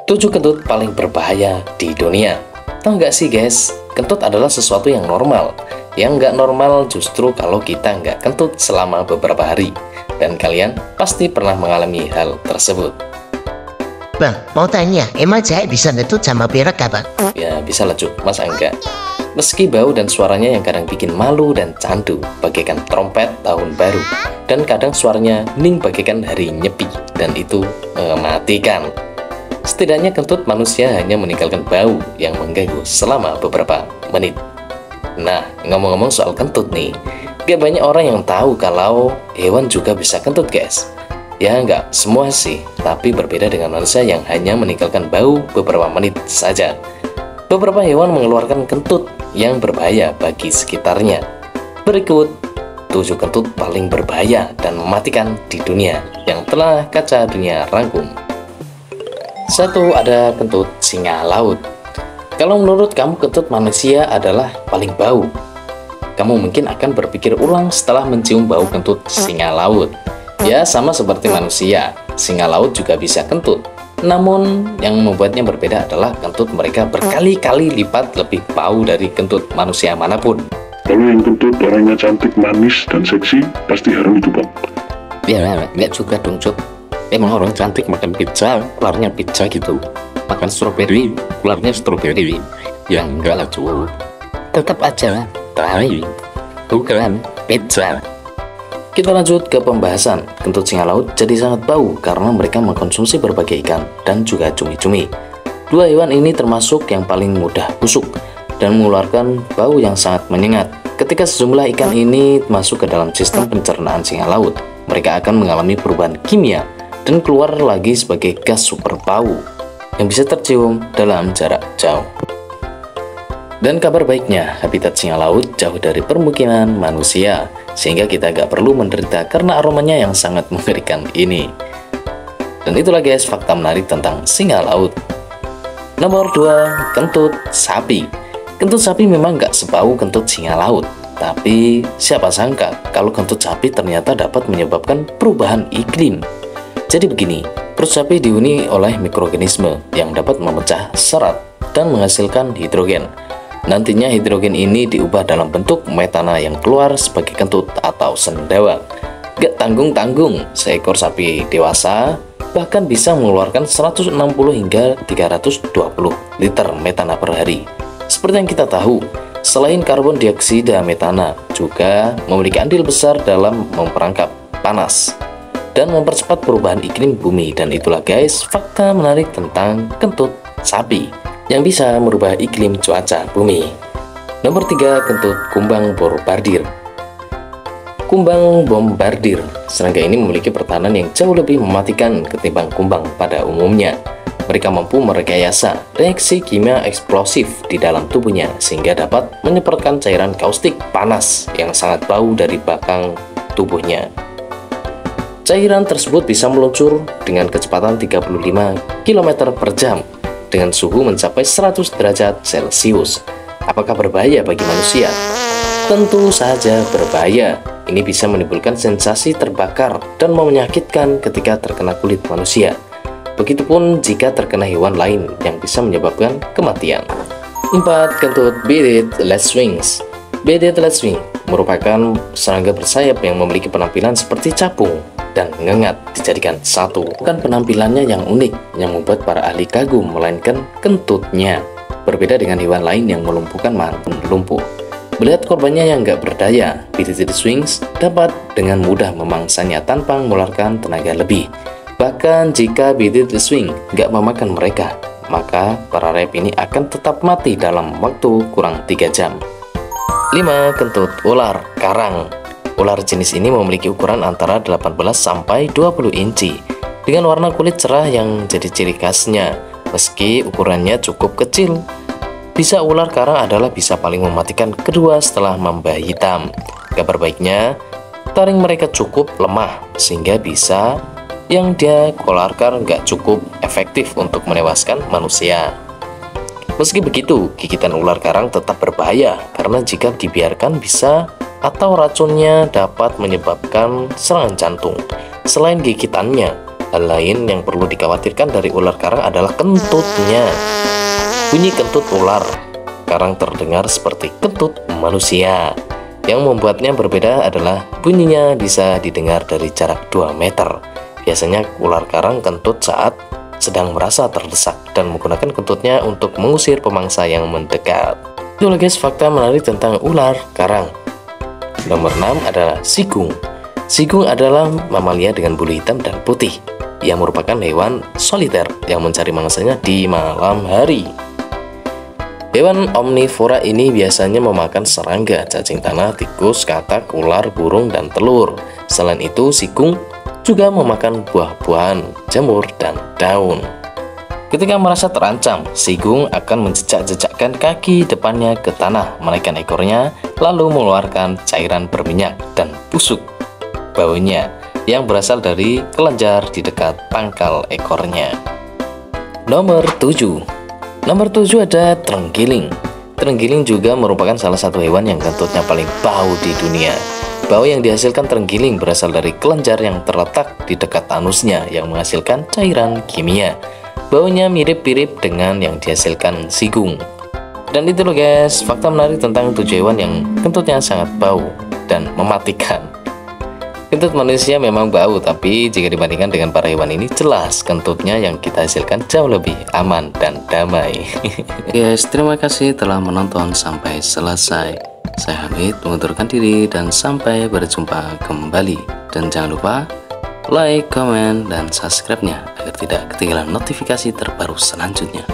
7 kentut paling berbahaya di dunia. Tahu nggak sih guys, kentut adalah sesuatu yang normal. Yang nggak normal justru kalau kita nggak kentut selama beberapa hari. Dan kalian pasti pernah mengalami hal tersebut. Bang, mau tanya, emang jahe bisa kentut sama berak gak bang? Ya bisa lah Cuk, masa enggak? Meski bau dan suaranya yang kadang bikin malu dan candu bagaikan trompet tahun baru. Dan kadang suaranya ning bagaikan hari nyepi. Dan itu mematikan. Setidaknya kentut manusia hanya meninggalkan bau yang mengganggu selama beberapa menit. Nah, ngomong-ngomong soal kentut nih, gak banyak orang yang tahu kalau hewan juga bisa kentut guys. Ya nggak semua sih, tapi berbeda dengan manusia yang hanya meninggalkan bau beberapa menit saja. Beberapa hewan mengeluarkan kentut yang berbahaya bagi sekitarnya. Berikut 7 kentut paling berbahaya dan mematikan di dunia yang telah kaca dunia rangkum. 1. Ada kentut singa laut. Kalau menurut kamu kentut manusia adalah paling bau, kamu mungkin akan berpikir ulang setelah mencium bau kentut singa laut. Ya, sama seperti manusia, singa laut juga bisa kentut. Namun, yang membuatnya berbeda adalah kentut mereka berkali-kali lipat lebih bau dari kentut manusia manapun. Kalau yang kentut orangnya cantik, manis, dan seksi, pasti harum itu bang. Ya, nggak juga dong Cuk. Emang orang cantik makan pizza, keluarnya pizza gitu. Makan strawberry, keluarnya strawberry. Ya enggak lah Cuk. Tetap aja tai, bukan pizza. Kita lanjut ke pembahasan. Kentut singa laut jadi sangat bau karena mereka mengkonsumsi berbagai ikan dan juga cumi-cumi. 2 hewan ini termasuk yang paling mudah busuk dan mengeluarkan bau yang sangat menyengat. Ketika sejumlah ikan ini masuk ke dalam sistem pencernaan singa laut, mereka akan mengalami perubahan kimia dan keluar lagi sebagai gas super bau yang bisa tercium dalam jarak jauh. Dan kabar baiknya, habitat singa laut jauh dari permukiman manusia, sehingga kita gak perlu menderita karena aromanya yang sangat mengerikan ini. Dan itulah guys fakta menarik tentang singa laut. Nomor 2, kentut sapi. Kentut sapi memang gak sebau kentut singa laut, tapi siapa sangka kalau kentut sapi ternyata dapat menyebabkan perubahan iklim. Jadi begini, perut sapi dihuni oleh mikroorganisme yang dapat memecah serat dan menghasilkan hidrogen. Nantinya hidrogen ini diubah dalam bentuk metana yang keluar sebagai kentut atau sendawa. Gak tanggung-tanggung, seekor sapi dewasa bahkan bisa mengeluarkan 160 hingga 320 liter metana per hari. Seperti yang kita tahu, selain karbon dioksida, metana juga memiliki andil besar dalam memperangkap panas dan mempercepat perubahan iklim bumi. Dan itulah guys fakta menarik tentang kentut sapi yang bisa merubah iklim cuaca bumi. Nomor 3, kentut kumbang bombardir. Kumbang bombardir, serangga ini memiliki pertahanan yang jauh lebih mematikan ketimbang kumbang pada umumnya. Mereka mampu merekayasa reaksi kimia eksplosif di dalam tubuhnya sehingga dapat menyemprotkan cairan kaustik panas yang sangat bau dari belakang tubuhnya. Cairan tersebut bisa meluncur dengan kecepatan 35 km per jam dengan suhu mencapai 100 derajat Celcius. Apakah berbahaya bagi manusia? Tentu saja berbahaya. Ini bisa menimbulkan sensasi terbakar dan menyakitkan ketika terkena kulit manusia. Begitupun jika terkena hewan lain yang bisa menyebabkan kematian. 4. Kentut bearded lacewings. Bearded lacewing merupakan serangga bersayap yang memiliki penampilan seperti capung dan ngengat dijadikan satu. Bukan penampilannya yang unik yang membuat para ahli kagum, melainkan kentutnya. Berbeda dengan hewan lain yang melumpuhkan maupun lumpuh. Melihat korbannya yang nggak berdaya, bearded lacewings dapat dengan mudah memangsanya tanpa mengeluarkan tenaga lebih. Bahkan jika bearded lacewing nggak memakan mereka, maka para rep ini akan tetap mati dalam waktu kurang 3 jam. 5. Kentut ular karang. Ular jenis ini memiliki ukuran antara 18 sampai 20 inci dengan warna kulit cerah yang jadi ciri khasnya. Meski ukurannya cukup kecil, bisa ular karang adalah bisa paling mematikan kedua setelah mamba hitam. Kabar baiknya, taring mereka cukup lemah sehingga bisa yang dia keluarkan nggak cukup efektif untuk menewaskan manusia. Meski begitu, gigitan ular karang tetap berbahaya karena jika dibiarkan bisa atau racunnya dapat menyebabkan serangan jantung. Selain gigitannya, Hal lain yang perlu dikhawatirkan dari ular karang adalah kentutnya. Bunyi kentut ular karang terdengar seperti kentut manusia. Yang membuatnya berbeda adalah bunyinya bisa didengar dari jarak 2 meter. Biasanya ular karang kentut saat sedang merasa terdesak dan menggunakan kentutnya untuk mengusir pemangsa yang mendekat. Itu guys, fakta menarik tentang ular karang. Nomor 6 adalah sigung. Sigung adalah mamalia dengan bulu hitam dan putih. Ia merupakan hewan soliter yang mencari mangsanya di malam hari. Hewan omnivora ini biasanya memakan serangga, cacing tanah, tikus, katak, ular, burung, dan telur. Selain itu, sigung juga memakan buah-buahan, jamur, dan daun. Ketika merasa terancam, sigung akan menjejak-jejakkan kaki depannya ke tanah, menaikkan ekornya, lalu mengeluarkan cairan berminyak dan busuk baunya yang berasal dari kelenjar di dekat pangkal ekornya. Nomor 7 ada terenggiling. Terenggiling juga merupakan salah satu hewan yang kentutnya paling bau di dunia. Bau yang dihasilkan terenggiling berasal dari kelenjar yang terletak di dekat anusnya yang menghasilkan cairan kimia. Baunya mirip-mirip dengan yang dihasilkan sigung. Dan itu loh guys, fakta menarik tentang 7 hewan yang kentutnya sangat bau dan mematikan. Kentut manusia memang bau, tapi jika dibandingkan dengan para hewan ini, jelas kentutnya yang kita hasilkan jauh lebih aman dan damai. Guys, terima kasih telah menonton sampai selesai. Saya Hamid mengundurkan diri dan sampai berjumpa kembali. Dan jangan lupa like, comment, dan subscribe-nya agar tidak ketinggalan notifikasi terbaru selanjutnya.